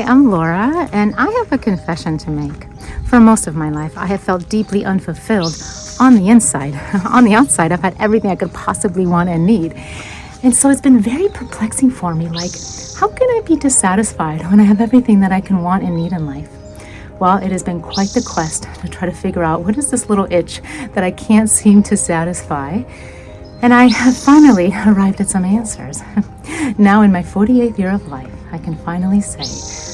I'm Laura, and I have a confession to make. For most of my life, I have felt deeply unfulfilled on the inside. On the outside, I've had everything I could possibly want and need. And so it's been very perplexing for me, like, how can I be dissatisfied when I have everything that I can want and need in life? Well, it has been quite the quest to try to figure out what is this little itch that I can't seem to satisfy. And I have finally arrived at some answers. Now, in my 48th year of life, I can finally say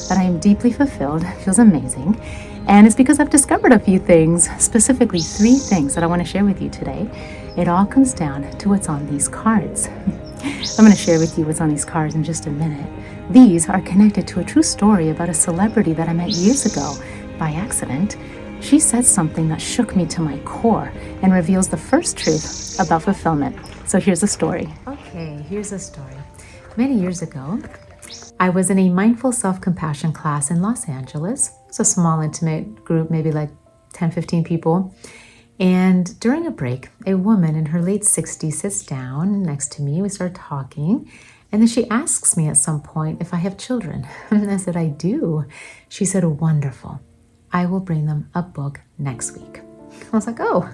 that I am deeply fulfilled. It feels amazing. And it's because I've discovered a few things, specifically 3 things that I want to share with you today. It all comes down to what's on these cards. I'm going to share with you what's on these cards in just a minute. These are connected to a true story about a celebrity that I met years ago by accident. She said something that shook me to my core and reveals the first truth about fulfillment. So here's the story. Okay, here's the story. Many years ago, I was in a mindful self-compassion class in Los Angeles. It's a small, intimate group, maybe like 10, 15 people. And during a break, a woman in her late 60s sits down next to me. We start talking. And then she asks me at some point if I have children. And I said, I do. She said, wonderful. I will bring them a book next week. I was like, oh,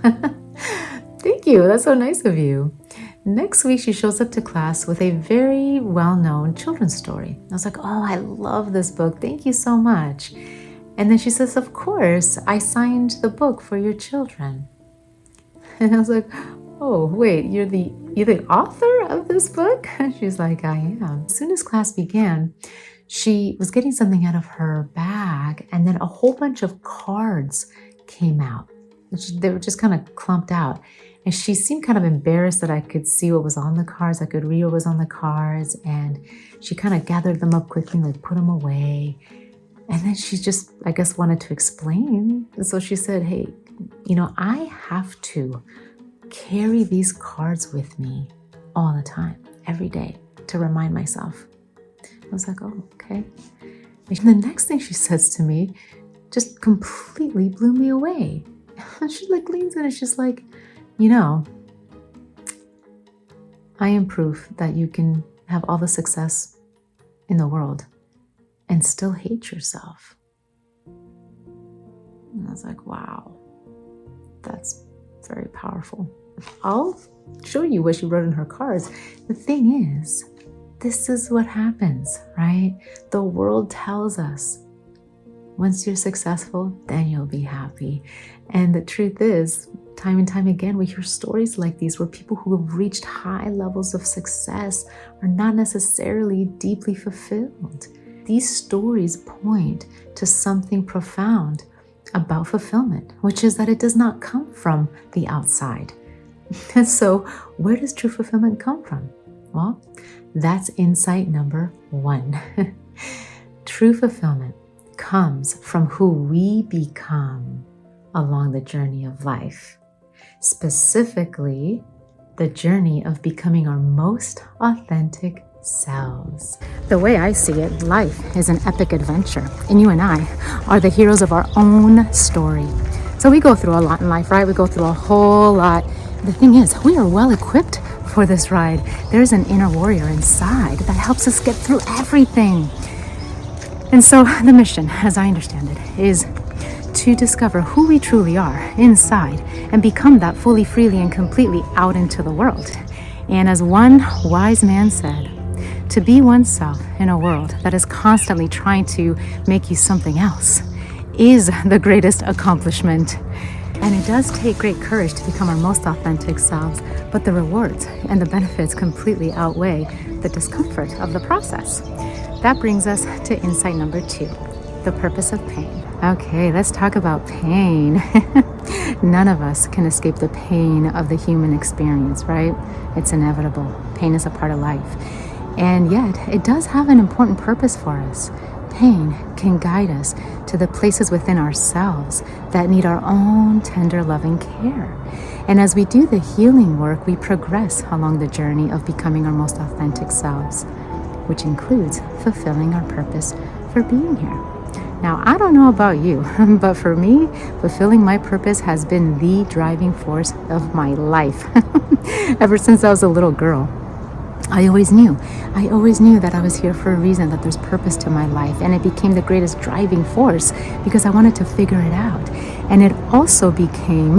thank you. That's so nice of you. Next week, she shows up to class with a very well-known children's story. I was like, oh, I love this book. Thank you so much. And then she says, of course, I signed the book for your children. And I was like, oh, wait, you're the author of this book? She's like, I am. As soon as class began, she was getting something out of her bag, and then a whole bunch of cards came out. They were just kind of clumped out. And she seemed kind of embarrassed that I could see what was on the cards. I could read what was on the cards. And she kind of gathered them up quickly, like put them away. And then she just, I guess, wanted to explain. And so she said, hey, I have to carry these cards with me all the time, every day, to remind myself. I was like, oh, okay. And the next thing she says to me just completely blew me away. She leans in and she's like, I am proof that you can have all the success in the world and still hate yourself. And I was like, wow, that's very powerful. I'll show you what she wrote in her cards. The thing is, this is what happens, right? The world tells us, once you're successful, then you'll be happy. And the truth is, time and time again, we hear stories like these where people who have reached high levels of success are not necessarily deeply fulfilled. These stories point to something profound about fulfillment, which is that it does not come from the outside. And so where does true fulfillment come from? Well, that's insight number 1. True fulfillment comes from who we become along the journey of life. Specifically, the journey of becoming our most authentic selves. The way I see it, life is an epic adventure, and you and I are the heroes of our own story. So we go through a lot in life, right? We go through a whole lot. The thing is, we are well equipped for this ride. There's an inner warrior inside that helps us get through everything. And so the mission, as I understand it, is to discover who we truly are inside and become that fully, freely, and completely out into the world. And as one wise man said, to be oneself in a world that is constantly trying to make you something else is the greatest accomplishment. And it does take great courage to become our most authentic selves, but the rewards and the benefits completely outweigh the discomfort of the process. That brings us to insight number 2, the purpose of pain. Okay, let's talk about pain. None of us can escape the pain of the human experience, right? It's inevitable. Pain is a part of life. And yet, it does have an important purpose for us. Pain can guide us to the places within ourselves that need our own tender, loving care. And as we do the healing work, we progress along the journey of becoming our most authentic selves, which includes fulfilling our purpose for being here. Now, I don't know about you, but for me, fulfilling my purpose has been the driving force of my life ever since I was a little girl. I always knew that I was here for a reason, that there's purpose to my life. And it became the greatest driving force because I wanted to figure it out. And it also became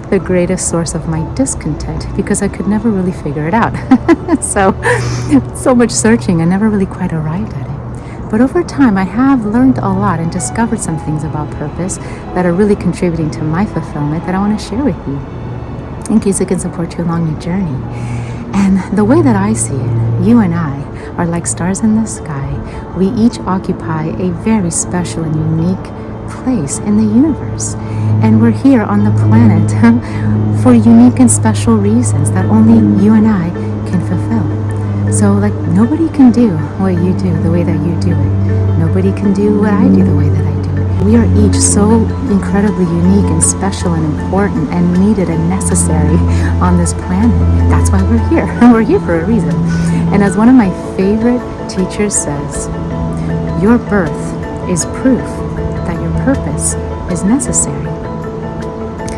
the greatest source of my discontent because I could never really figure it out. So much searching, I never really quite arrived at it. But over time, I have learned a lot and discovered some things about purpose that are really contributing to my fulfillment that I want to share with you in case it can support you along your journey. And the way that I see it, you and I are like stars in the sky. We each occupy a very special and unique place in the universe. And we're here on the planet for unique and special reasons that only you and I can fulfill. So like nobody can do what you do the way that you do it. Nobody can do what I do the way that I do it. We are each so incredibly unique and special and important and needed and necessary on this planet. That's why we're here. We're here for a reason. And as one of my favorite teachers says, your birth is proof that your purpose is necessary.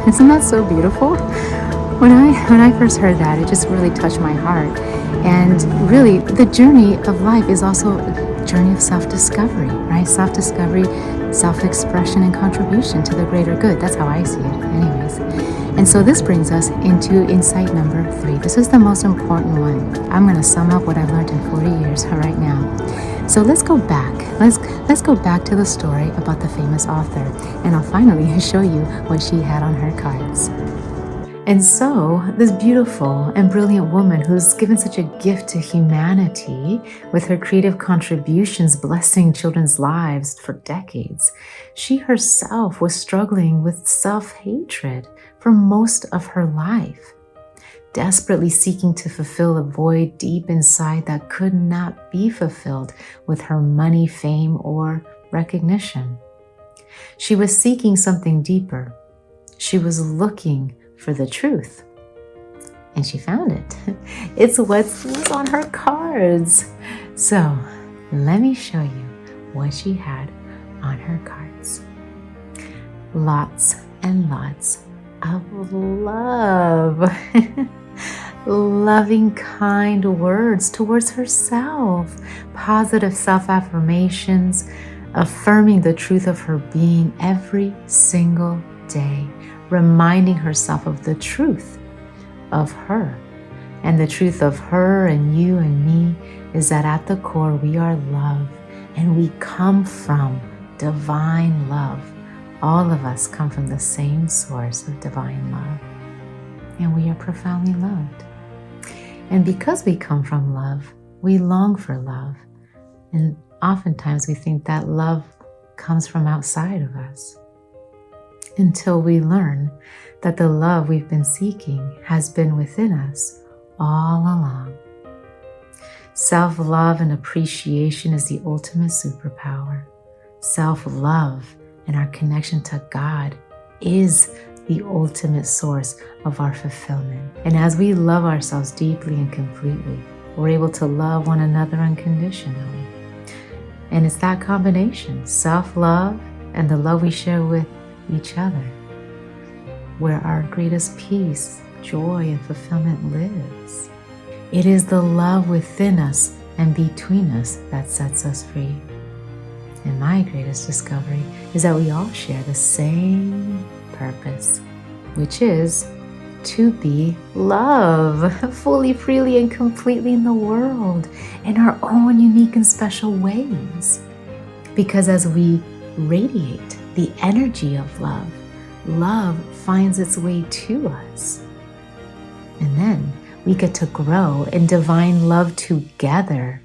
Isn't that so beautiful? When I first heard that, it just really touched my heart. And really, the journey of life is also a journey of self-discovery, right? Self-discovery, self-expression, and contribution to the greater good. That's how I see it, anyways. And so this brings us into insight number 3. This is the most important one. I'm going to sum up what I've learned in 40 years right now. So let's go back. Let's go back to the story about the famous author, and I'll finally show you what she had on her cards. And so, this beautiful and brilliant woman who's given such a gift to humanity with her creative contributions blessing children's lives for decades, she herself was struggling with self-hatred for most of her life, desperately seeking to fulfill a void deep inside that could not be fulfilled with her money, fame, or recognition. She was seeking something deeper. She was looking for the truth. And she found it. It's what's on her cards. So let me show you what she had on her cards. Lots and lots of love. Loving, kind words towards herself. Positive self-affirmations, affirming the truth of her being every single day, reminding herself of the truth of her. And the truth of her and you and me is that at the core we are love, and we come from divine love. All of us come from the same source of divine love, and we are profoundly loved. And because we come from love, we long for love. And oftentimes we think that love comes from outside of us, until we learn that the love we've been seeking has been within us all along. Self-love and appreciation is the ultimate superpower. Self-love and our connection to God is the ultimate source of our fulfillment. And as we love ourselves deeply and completely, we're able to love one another unconditionally. And it's that combination, self-love and the love we share with each other, where our greatest peace, joy, and fulfillment lives. It is the love within us and between us that sets us free. And my greatest discovery is that we all share the same purpose, which is to be love, fully, freely, and completely in the world, in our own unique and special ways. Because as we radiate the energy of love, love finds its way to us. And then we get to grow in divine love together.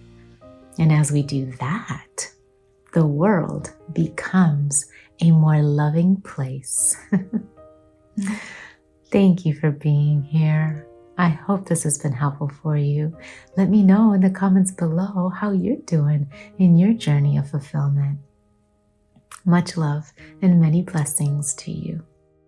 And as we do that, the world becomes a more loving place. Thank you for being here. I hope this has been helpful for you. Let me know in the comments below how you're doing in your journey of fulfillment. Much love and many blessings to you.